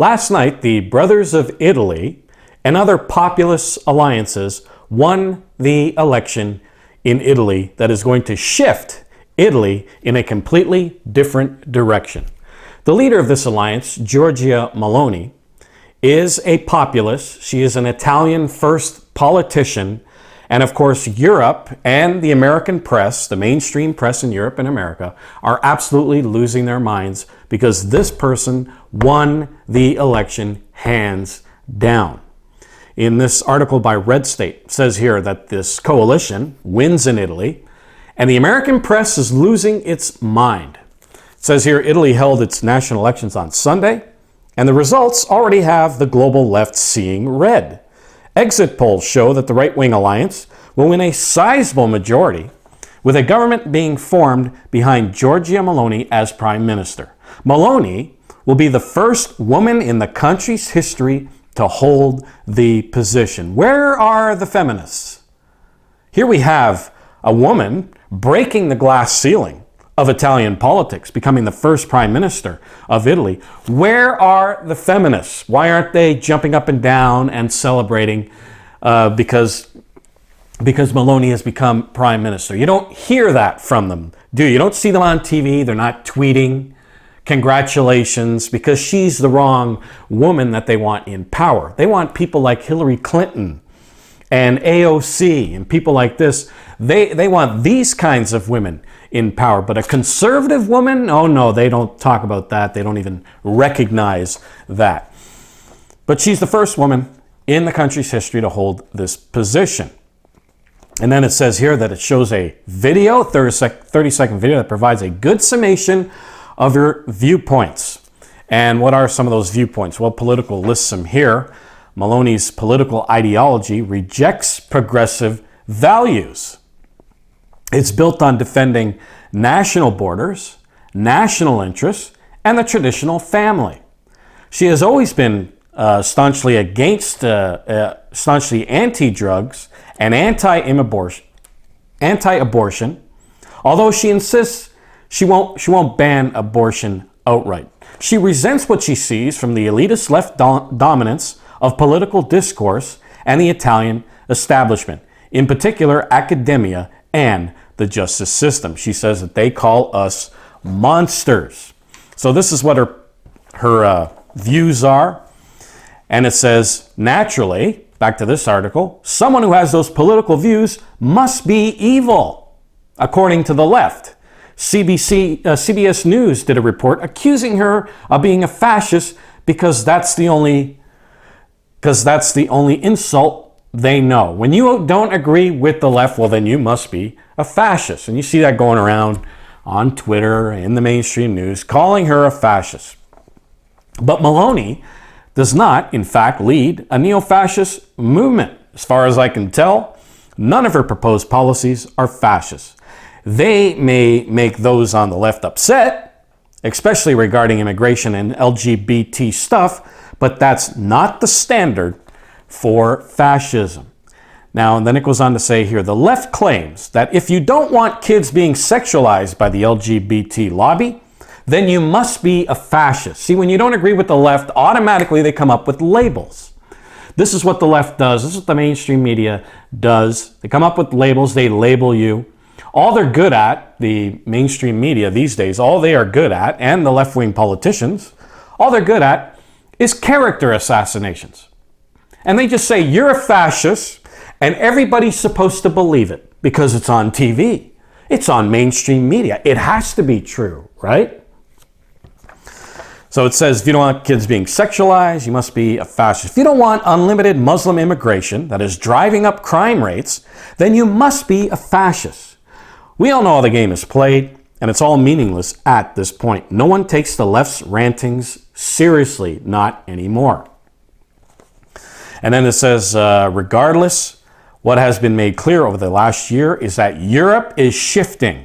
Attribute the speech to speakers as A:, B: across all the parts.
A: Last night, the Brothers of Italy and other populist alliances won the election in Italy that is going to shift Italy in a completely different direction. The leader of this alliance, Giorgia Meloni, is a populist. She is an Italian first politician. And of course, Europe and the American press, the mainstream press in Europe and America, are absolutely losing their minds because this person won the election hands down. In this article by Red State, it says here that this coalition wins in Italy, and the American press is losing its mind. It says here, Italy held its national elections on Sunday, and the results already have the global left seeing red. Exit polls show that the right-wing alliance will win a sizable majority, with a government being formed behind Giorgia Meloni as prime minister. Meloni will be the first woman in the country's history to hold the position. Where are the feminists? Here we have a woman breaking the glass ceiling of Italian politics, becoming the first prime minister of Italy. Where are the feminists? Why aren't they jumping up and down and celebrating because Meloni has become prime minister? You don't hear that from them, do you? You don't see them on TV. They're not tweeting congratulations because she's the wrong woman that they want in power. They want people like Hillary Clinton and AOC and people like this. They want these kinds of women in power. But a conservative woman, oh no, they don't talk about that. They don't even recognize that. But she's the first woman in the country's history to hold this position. And then it says here that it shows a video, 30-second video that provides a good summation of her viewpoints. And what are some of those viewpoints? Well, Political lists them here. Meloni's political ideology rejects progressive values. It's built on defending national borders, national interests, and the traditional family. She has always been staunchly anti-drugs and anti-abortion, although she insists she won't ban abortion outright. She resents what she sees from the elitist left dominance of political discourse and the Italian establishment, in particular academia and the justice system. She says that they call us monsters. So this is what her views are. And it says, naturally, back to this article, someone who has those political views must be evil, according to the left. CBS News did a report accusing her of being a fascist because that's the only insult they know. When you don't agree with the left, well, then you must be a fascist. And you see that going around on Twitter, in the mainstream news, calling her a fascist. But Meloni does not, in fact, lead a neo-fascist movement. As far as I can tell, none of her proposed policies are fascist. They may make those on the left upset, especially regarding immigration and LGBT stuff, but that's not the standard for fascism. Now, and then it goes on to say here, the left claims that if you don't want kids being sexualized by the LGBT lobby, then you must be a fascist. See, when you don't agree with the left, automatically they come up with labels. This is what the left does. This is what the mainstream media does. They come up with labels. They label you. All they're good at, the mainstream media these days, all they are good at, and the left-wing politicians, all they're good at is character assassinations. And they just say, you're a fascist, and everybody's supposed to believe it because it's on TV. It's on mainstream media. It has to be true, right? So it says, if you don't want kids being sexualized, you must be a fascist. If you don't want unlimited Muslim immigration that is driving up crime rates, then you must be a fascist. We all know how the game is played, and it's all meaningless at this point. No one takes the left's rantings seriously, not anymore. And then it says, regardless, what has been made clear over the last year is that Europe is shifting.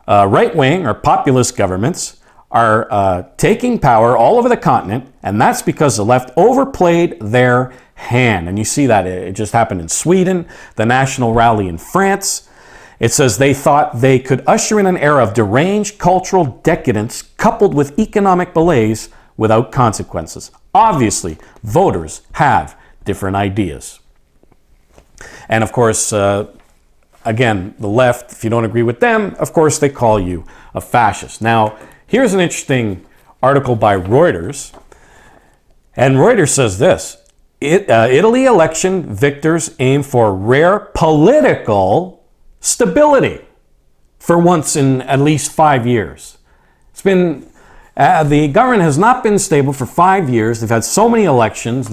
A: Right-wing or populist governments are taking power all over the continent, and that's because the left overplayed their hand. And you see that it just happened in Sweden, the national rally in France. It says they thought they could usher in an era of deranged cultural decadence coupled with economic malaise without consequences. Obviously, voters have different ideas. And of course, again, the left, if you don't agree with them, of course, they call you a fascist. Now, here's an interesting article by Reuters. And Reuters says this: Italy election victors aim for rare political stability for once in at least 5 years. It's been, the government has not been stable for 5 years. They've had so many elections.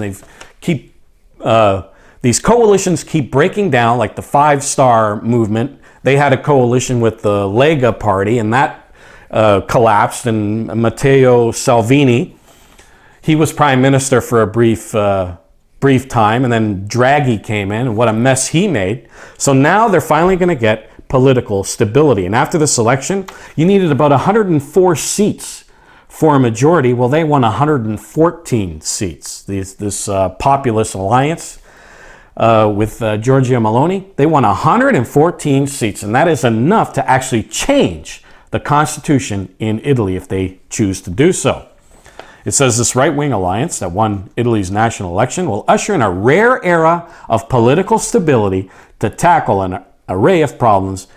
A: These coalitions keep breaking down, like the Five Star Movement. They had a coalition with the Lega Party, and that collapsed. And Matteo Salvini, he was prime minister for a brief time, and then Draghi came in, and what a mess he made. So now they're finally going to get political stability. And after this election, you needed about 104 seats for a majority. Well, they won 114 seats. This populist alliance with Giorgia Meloni, they won 114 seats, and that is enough to actually change the constitution in Italy if they choose to do so. It says this right-wing alliance that won Italy's national election will usher in a rare era of political stability to tackle an array of problems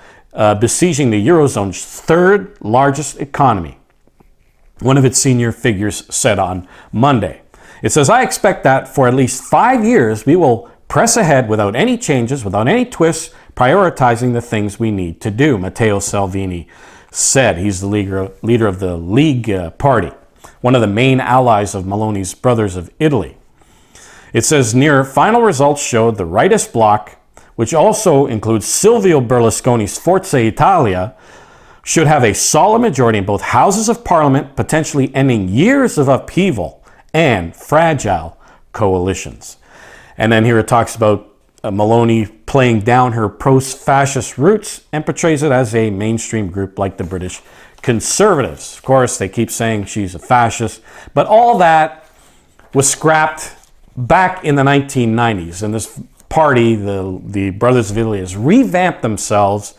A: besieging the Eurozone's third largest economy, one of its senior figures said on Monday. It says, I expect that for at least 5 years we will press ahead without any changes, without any twists, prioritizing the things we need to do, Matteo Salvini said. He's the leader of the League Party, one of the main allies of Meloni's Brothers of Italy. It says near final results showed the rightist bloc, which also includes Silvio Berlusconi's Forza Italia, should have a solid majority in both houses of parliament, potentially ending years of upheaval and fragile coalitions. And then here it talks about Meloni playing down her post-fascist roots and portrays it as a mainstream group like the British Conservatives. Of course, they keep saying she's a fascist, but all that was scrapped back in the 1990s. And this party, the Brothers of Italy, has revamped themselves.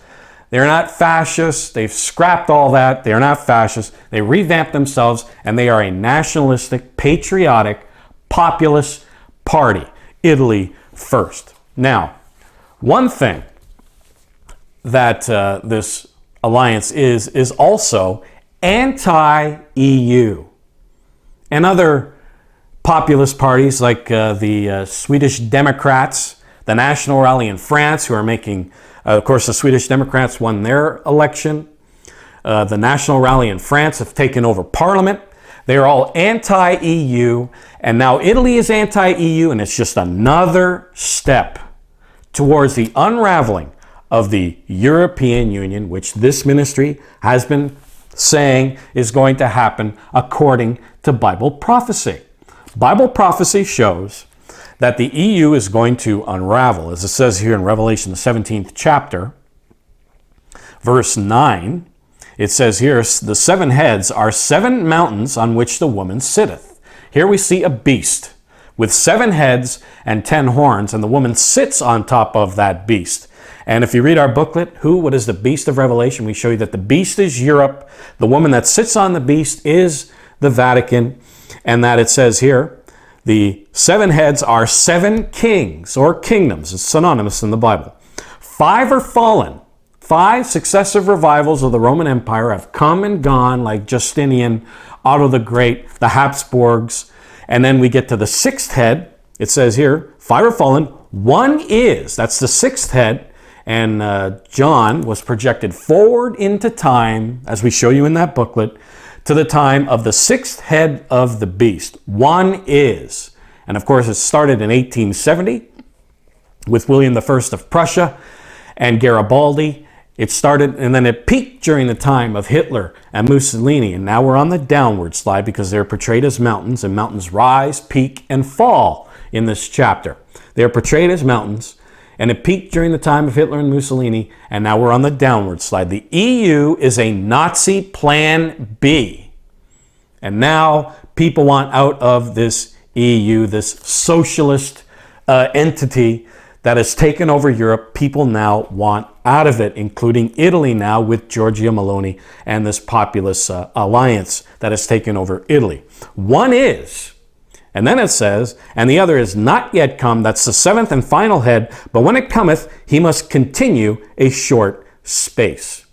A: They're not fascists. They've scrapped all that. They're not fascists. They revamped themselves, and they are a nationalistic, patriotic, populist party. Italy first. Now, one thing that this alliance is also anti-EU. And other populist parties like the Swedish Democrats, the National Rally in France, who are making, of course, the Swedish Democrats won their election. The National Rally in France have taken over parliament. They are all anti-EU, and now Italy is anti-EU, and it's just another step towards the unraveling of the European Union, which this ministry has been saying is going to happen according to Bible prophecy. Bible prophecy shows that the EU is going to unravel, as it says here in Revelation, the 17th chapter, verse 9. It says here, the 7 heads are 7 mountains on which the woman sitteth. Here we see a beast with 7 heads and 10 horns, and the woman sits on top of that beast. And if you read our booklet, what is the beast of Revelation? We show you that the beast is Europe. The woman that sits on the beast is the Vatican. And that it says here, the 7 heads are 7 kings or kingdoms. It's synonymous in the Bible. 5 are fallen. 5 successive revivals of the Roman Empire have come and gone, like Justinian, Otto the Great, the Habsburgs. And then we get to the 6th head. It says here, 5 are fallen. 1 is. That's the 6th head. And John was projected forward into time, as we show you in that booklet, to the time of the 6th head of the beast. 1 is. And of course, it started in 1870 with William I of Prussia and Garibaldi. It started, and then it peaked during the time of Hitler and Mussolini. And now we're on the downward slide because they're portrayed as mountains, and mountains rise, peak, and fall in this chapter. They're portrayed as mountains, and it peaked during the time of Hitler and Mussolini, and now we're on the downward slide. The EU is a Nazi plan B. And now people want out of this EU, this socialist entity that has taken over Europe, people now want out of it, including Italy now with Giorgia Meloni and this populist alliance that has taken over Italy. One is, and then it says, and the other is not yet come, that's the seventh and final head, but when it cometh, he must continue a short space.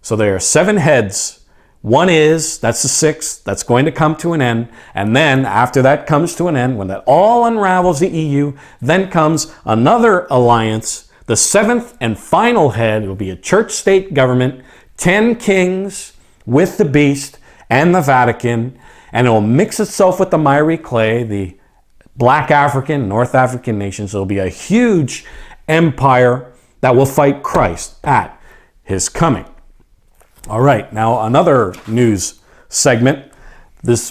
A: So there are 7 heads. One is, that's the 6th, that's going to come to an end. And then after that comes to an end, when that all unravels the EU, then comes another alliance. The 7th and final head will be a church-state government, 10 kings with the beast and the Vatican, and it will mix itself with the miry clay, the black African, North African nations. It will be a huge empire that will fight Christ at his coming. All right, now another news segment,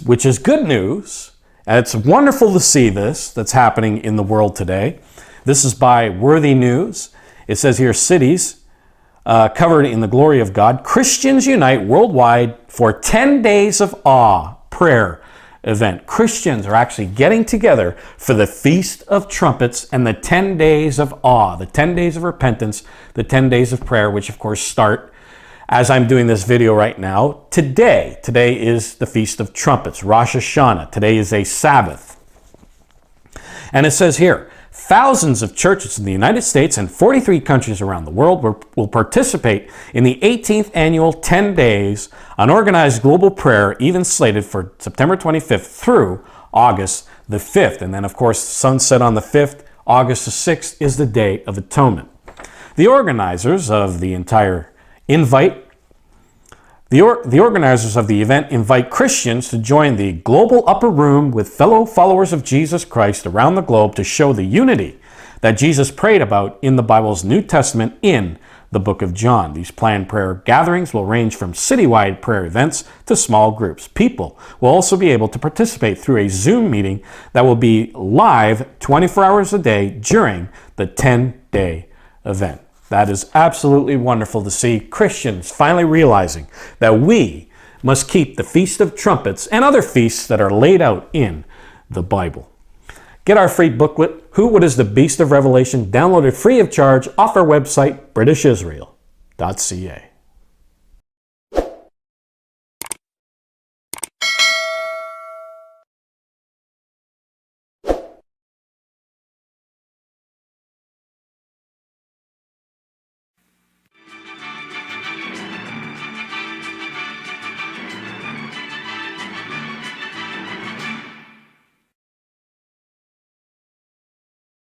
A: which is good news, and it's wonderful to see this that's happening in the world today. This is by Worthy News. It says here, cities covered in the glory of God. Christians unite worldwide for 10 days of awe prayer event. Christians are actually getting together for the Feast of Trumpets and the 10 days of awe, the 10 days of repentance, the 10 days of prayer, which of course start as I'm doing this video right now, today. Today is the Feast of Trumpets, Rosh Hashanah. Today is a Sabbath. And it says here, thousands of churches in the United States and 43 countries around the world will participate in the 18th annual 10 days unorganized global prayer, even slated for September 25th through August the 5th. And then, of course, sunset on the 5th, August the 6th is the Day of Atonement. The organizers of the organizers of the event invite Christians to join the global upper room with fellow followers of Jesus Christ around the globe to show the unity that Jesus prayed about in the Bible's New Testament in the book of John. These planned prayer gatherings will range from citywide prayer events to small groups. People will also be able to participate through a Zoom meeting that will be live 24 hours a day during the 10-day event. That is absolutely wonderful to see Christians finally realizing that we must keep the Feast of Trumpets and other feasts that are laid out in the Bible. Get our free booklet, What is the Beast of Revelation, downloaded free of charge off our website, britishisrael.ca.